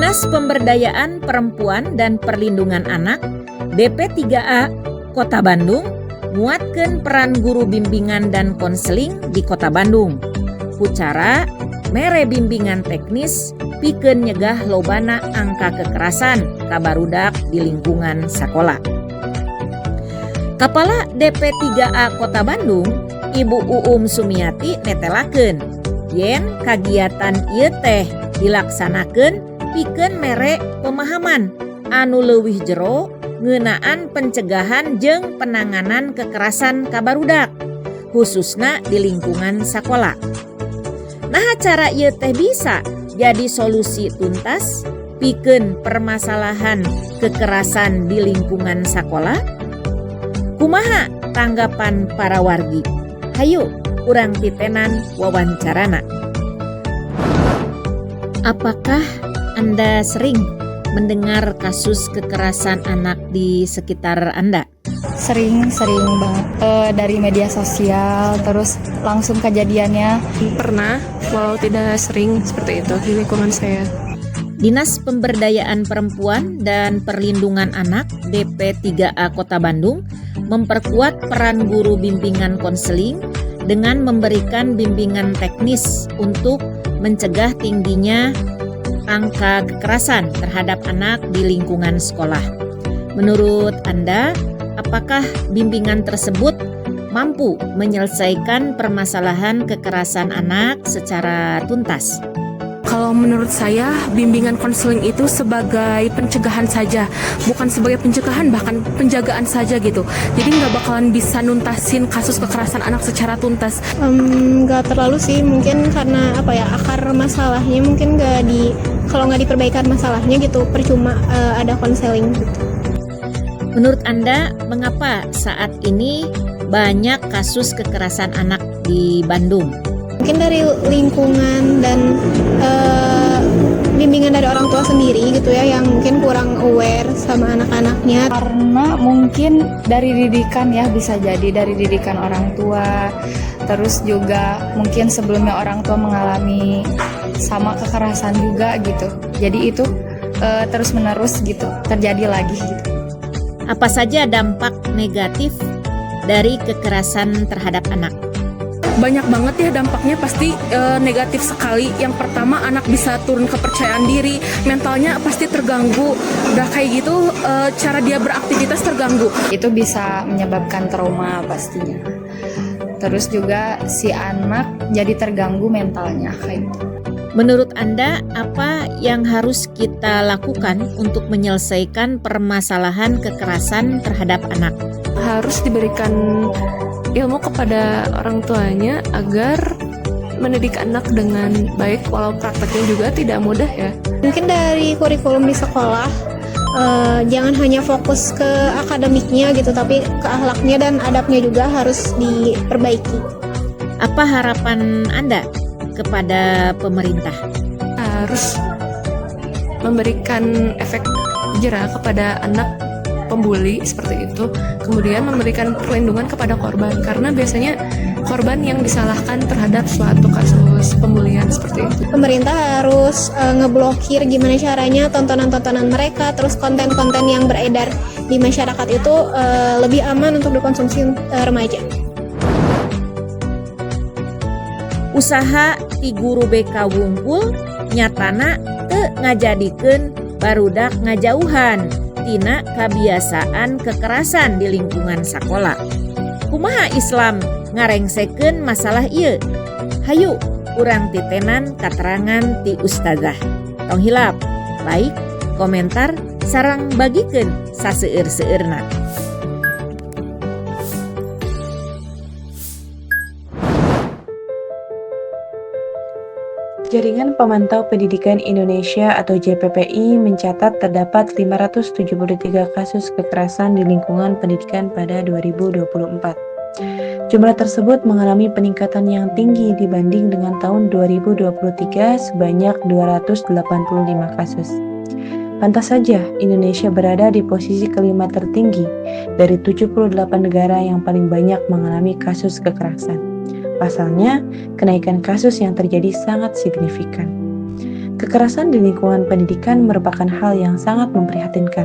Dinas Pemberdayaan Perempuan dan Perlindungan Anak DP3A Kota Bandung nguatkeun peran guru bimbingan dan konseling di Kota Bandung. Ku cara mere bimbingan teknis pikeun nyegah lobana angka kekerasan ka barudak di lingkungan sakola. Kepala DP3A Kota Bandung, Ibu Uum Sumiati netelakeun yen kagiatan ieu teh dilaksanakeun pikeun mere pemahaman anu leuwih jero ngeunaan pencegahan jeung penanganan kekerasan ka barudak, khususna di lingkungan sakola. Nah, cara ieu teh bisa jadi solusi tuntas pikeun permasalahan kekerasan di lingkungan sakola. Kumaha tanggapan para wargi? Hayu urang titenan wawancarana. Apakah Anda sering mendengar kasus kekerasan anak di sekitar Anda? Sering banget dari media sosial, terus langsung kejadiannya. Pernah, walau tidak sering seperti itu di lingkungan saya. Dinas Pemberdayaan Perempuan dan Perlindungan Anak DP3A Kota Bandung memperkuat peran guru bimbingan konseling dengan memberikan bimbingan teknis untuk mencegah tingginya angka kekerasan terhadap anak di lingkungan sekolah. Menurut Anda, apakah bimbingan tersebut mampu menyelesaikan permasalahan kekerasan anak secara tuntas? Kalau menurut saya, bimbingan konseling itu sebagai pencegahan saja, bukan sebagai pencegahan, bahkan penjagaan saja gitu. Jadi nggak bakalan bisa nuntasin kasus kekerasan anak secara tuntas. Nggak terlalu sih, mungkin karena akar masalahnya mungkin kalau nggak diperbaikan masalahnya gitu, percuma ada konseling gitu. Menurut Anda, mengapa saat ini banyak kasus kekerasan anak di Bandung? Mungkin dari lingkungan dan bimbingan dari orang tua sendiri gitu ya, yang mungkin kurang aware sama anak-anaknya. Karena mungkin dari didikan ya, bisa jadi dari didikan orang tua. Terus juga mungkin sebelumnya orang tua mengalami sama kekerasan juga gitu. Jadi itu terus menerus gitu, terjadi lagi gitu. Apa saja dampak negatif dari kekerasan terhadap anak? Banyak banget ya dampaknya, pasti negatif sekali. Yang pertama, anak bisa turun kepercayaan diri, mentalnya pasti terganggu. Udah kayak gitu, cara dia beraktivitas terganggu. Itu bisa menyebabkan trauma pastinya. Terus juga si anak jadi terganggu mentalnya kayak gitu. Menurut Anda, apa yang harus kita lakukan untuk menyelesaikan permasalahan kekerasan terhadap anak? Harus diberikan ilmu kepada orang tuanya agar mendidik anak dengan baik, walau prakteknya juga tidak mudah ya. Mungkin dari kurikulum di sekolah, jangan hanya fokus ke akademiknya gitu, tapi ke akhlaknya dan adabnya juga harus diperbaiki. Apa harapan Anda kepada pemerintah? Harus memberikan efek jera kepada anak pembuli seperti itu, kemudian memberikan perlindungan kepada korban, karena biasanya korban yang disalahkan terhadap suatu kasus pembulian seperti itu. Pemerintah harus ngeblokir gimana caranya tontonan-tontonan mereka, terus konten-konten yang beredar di masyarakat itu lebih aman untuk dikonsumsi remaja. Usaha ti guru BK wungkul nyatana teu ngajadikeun barudak ngajauhan tina kabiasaan kekerasan di lingkungan sakola. Kumaha Islam ngarengsekeun masalah ieu? Hayu urang titenan katerangan ti ustazah. Tong hilap, like, komentar, sareng bagikeun saseueur-seueurna. Jaringan Pemantau Pendidikan Indonesia atau JPPI mencatat terdapat 573 kasus kekerasan di lingkungan pendidikan pada 2024. Jumlah tersebut mengalami peningkatan yang tinggi dibanding dengan tahun 2023 sebanyak 285 kasus. Pantas saja Indonesia berada di posisi kelima tertinggi dari 78 negara yang paling banyak mengalami kasus kekerasan. Pasalnya, kenaikan kasus yang terjadi sangat signifikan. Kekerasan di lingkungan pendidikan merupakan hal yang sangat memprihatinkan.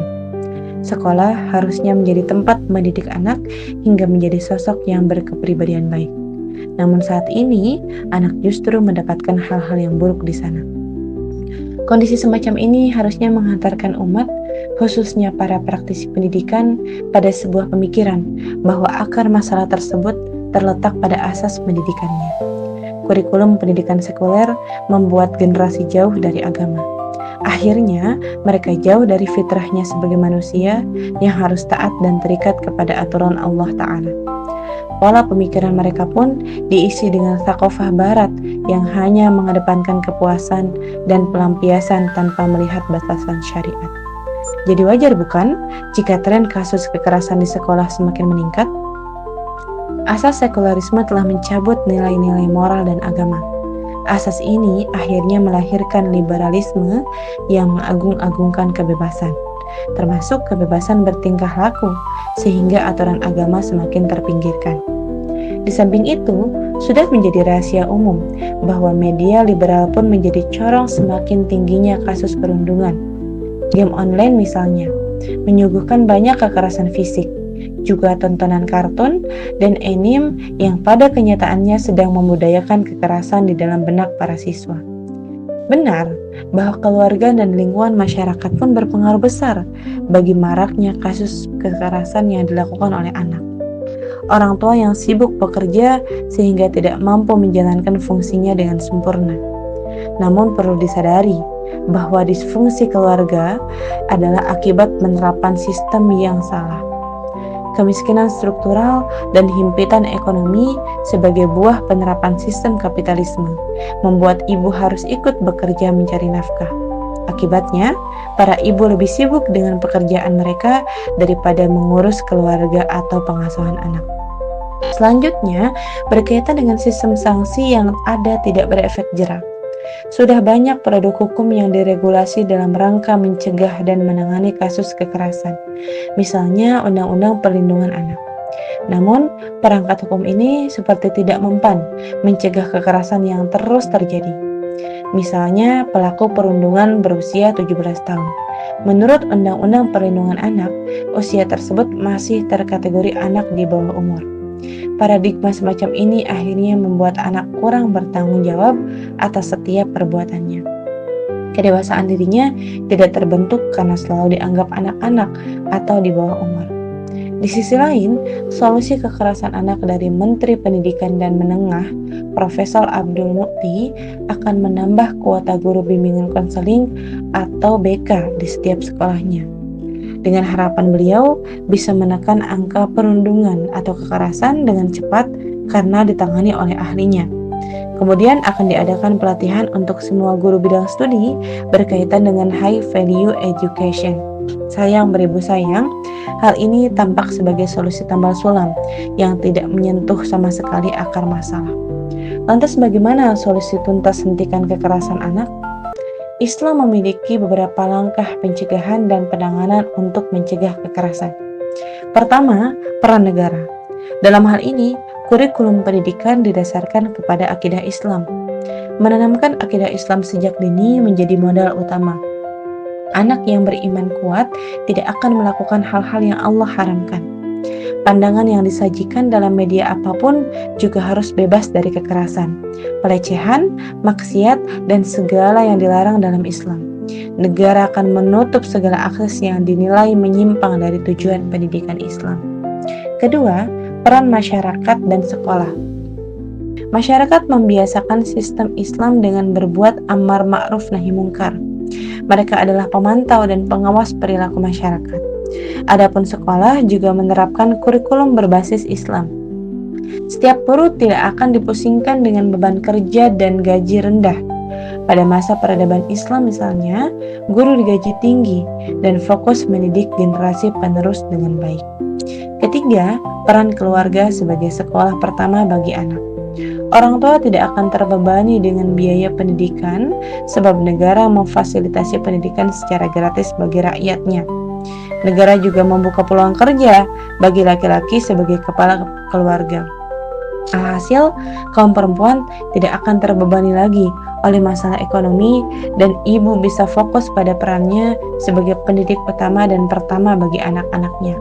Sekolah harusnya menjadi tempat mendidik anak hingga menjadi sosok yang berkepribadian baik. Namun saat ini, anak justru mendapatkan hal-hal yang buruk di sana. Kondisi semacam ini harusnya menghantarkan umat, khususnya para praktisi pendidikan, pada sebuah pemikiran bahwa akar masalah tersebut terletak pada asas pendidikannya. Kurikulum pendidikan sekuler membuat generasi jauh dari agama. Akhirnya, mereka jauh dari fitrahnya sebagai manusia yang harus taat dan terikat kepada aturan Allah Ta'ala. Pola pemikiran mereka pun diisi dengan thaqafah barat yang hanya mengedepankan kepuasan dan pelampiasan tanpa melihat batasan syariat. Jadi wajar bukan jika tren kasus kekerasan di sekolah semakin meningkat? Asas sekularisme telah mencabut nilai-nilai moral dan agama. Asas ini akhirnya melahirkan liberalisme yang mengagung-agungkan kebebasan, termasuk kebebasan bertingkah laku, sehingga aturan agama semakin terpinggirkan. Di samping itu, sudah menjadi rahasia umum bahwa media liberal pun menjadi corong semakin tingginya kasus perundungan. Game online misalnya, menyuguhkan banyak kekerasan fisik, juga tontonan kartun dan anime yang pada kenyataannya sedang membudayakan kekerasan di dalam benak para siswa. Benar bahwa keluarga dan lingkungan masyarakat pun berpengaruh besar bagi maraknya kasus kekerasan yang dilakukan oleh anak. Orang tua yang sibuk bekerja sehingga tidak mampu menjalankan fungsinya dengan sempurna. Namun perlu disadari bahwa disfungsi keluarga adalah akibat penerapan sistem yang salah. Kemiskinan struktural dan himpitan ekonomi sebagai buah penerapan sistem kapitalisme membuat ibu harus ikut bekerja mencari nafkah. Akibatnya, para ibu lebih sibuk dengan pekerjaan mereka daripada mengurus keluarga atau pengasuhan anak. Selanjutnya, berkaitan dengan sistem sanksi yang ada tidak berefek jera. Sudah banyak produk hukum yang diregulasi dalam rangka mencegah dan menangani kasus kekerasan, misalnya Undang-Undang Perlindungan Anak. Namun, perangkat hukum ini seperti tidak mempan mencegah kekerasan yang terus terjadi. Misalnya, pelaku perundungan berusia 17 tahun. Menurut Undang-Undang Perlindungan Anak, usia tersebut masih terkategori anak di bawah umur. Paradigma semacam ini akhirnya membuat anak kurang bertanggung jawab atas setiap perbuatannya. Kedewasaan dirinya tidak terbentuk karena selalu dianggap anak-anak atau di bawah umur. Di sisi lain, solusi kekerasan anak dari Menteri Pendidikan dan Menengah, Profesor Abdul Muti, akan menambah kuota guru bimbingan konseling atau BK di setiap sekolahnya. Dengan harapan beliau bisa menekan angka perundungan atau kekerasan dengan cepat karena ditangani oleh ahlinya. Kemudian akan diadakan pelatihan untuk semua guru bidang studi berkaitan dengan high value education. Sayang beribu sayang, hal ini tampak sebagai solusi tambal sulam yang tidak menyentuh sama sekali akar masalah. Lantas bagaimana solusi tuntas hentikan kekerasan anak? Islam memiliki beberapa langkah pencegahan dan penanganan untuk mencegah kekerasan. Pertama, peran negara. Dalam hal ini, kurikulum pendidikan didasarkan kepada akidah Islam. Menanamkan akidah Islam sejak dini menjadi modal utama. Anak yang beriman kuat tidak akan melakukan hal-hal yang Allah haramkan. Pandangan yang disajikan dalam media apapun juga harus bebas dari kekerasan, pelecehan, maksiat, dan segala yang dilarang dalam Islam. Negara akan menutup segala akses yang dinilai menyimpang dari tujuan pendidikan Islam. Kedua, peran masyarakat dan sekolah. Masyarakat membiasakan sistem Islam dengan berbuat amar ma'ruf nahi mungkar. Mereka adalah pemantau dan pengawas perilaku masyarakat. Adapun sekolah juga menerapkan kurikulum berbasis Islam. Setiap guru tidak akan dipusingkan dengan beban kerja dan gaji rendah. Pada masa peradaban Islam misalnya, guru digaji tinggi dan fokus mendidik generasi penerus dengan baik. Ketiga, peran keluarga sebagai sekolah pertama bagi anak. Orang tua tidak akan terbebani dengan biaya pendidikan sebab negara memfasilitasi pendidikan secara gratis bagi rakyatnya. Negara juga membuka peluang kerja bagi laki-laki sebagai kepala keluarga. Alhasil, kaum perempuan tidak akan terbebani lagi oleh masalah ekonomi dan ibu bisa fokus pada perannya sebagai pendidik utama dan pertama bagi anak-anaknya.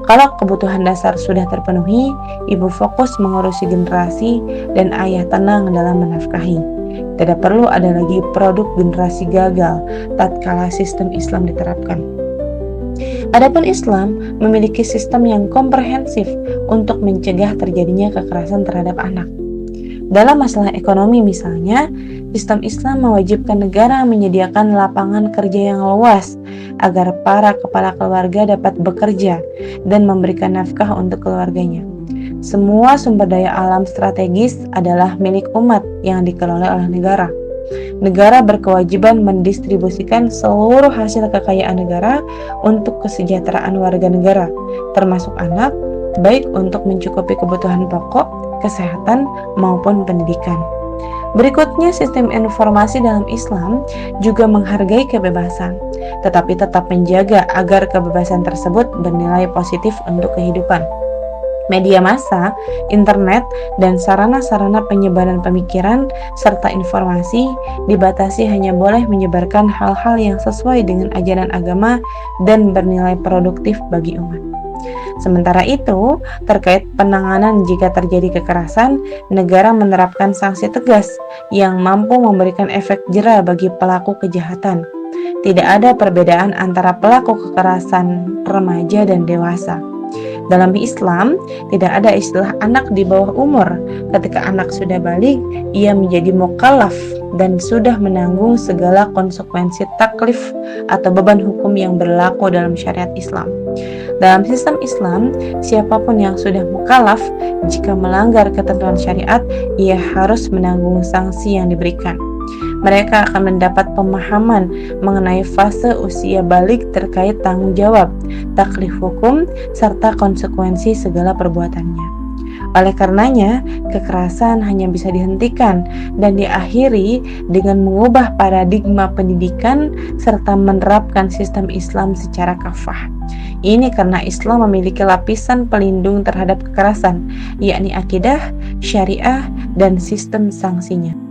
Kalau kebutuhan dasar sudah terpenuhi, ibu fokus mengurusi generasi dan ayah tenang dalam menafkahi. Tidak perlu ada lagi produk generasi gagal tatkala sistem Islam diterapkan. Adapun Islam memiliki sistem yang komprehensif untuk mencegah terjadinya kekerasan terhadap anak. Dalam masalah ekonomi misalnya, sistem Islam mewajibkan negara menyediakan lapangan kerja yang luas agar para kepala keluarga dapat bekerja dan memberikan nafkah untuk keluarganya. Semua sumber daya alam strategis adalah milik umat yang dikelola oleh negara. Negara berkewajiban mendistribusikan seluruh hasil kekayaan negara untuk kesejahteraan warga negara, termasuk anak, baik untuk mencukupi kebutuhan pokok, kesehatan, maupun pendidikan. Berikutnya, sistem informasi dalam Islam juga menghargai kebebasan, tetapi tetap menjaga agar kebebasan tersebut bernilai positif untuk kehidupan. Media massa, internet, dan sarana-sarana penyebaran pemikiran serta informasi dibatasi hanya boleh menyebarkan hal-hal yang sesuai dengan ajaran agama dan bernilai produktif bagi umat. Sementara itu, terkait penanganan jika terjadi kekerasan, negara menerapkan sanksi tegas yang mampu memberikan efek jera bagi pelaku kejahatan. Tidak ada perbedaan antara pelaku kekerasan remaja dan dewasa. Dalam Islam, tidak ada istilah anak di bawah umur. Ketika anak sudah balik, ia menjadi mukallaf dan sudah menanggung segala konsekuensi taklif atau beban hukum yang berlaku dalam syariat Islam. Dalam sistem Islam, siapapun yang sudah mukallaf, jika melanggar ketentuan syariat, ia harus menanggung sanksi yang diberikan. Mereka akan mendapat pemahaman mengenai fase usia balik terkait tanggung jawab, taklif hukum, serta konsekuensi segala perbuatannya. Oleh karenanya, kekerasan hanya bisa dihentikan dan diakhiri dengan mengubah paradigma pendidikan serta menerapkan sistem Islam secara kafah. Ini karena Islam memiliki lapisan pelindung terhadap kekerasan, yakni akidah, syariah, dan sistem sanksinya.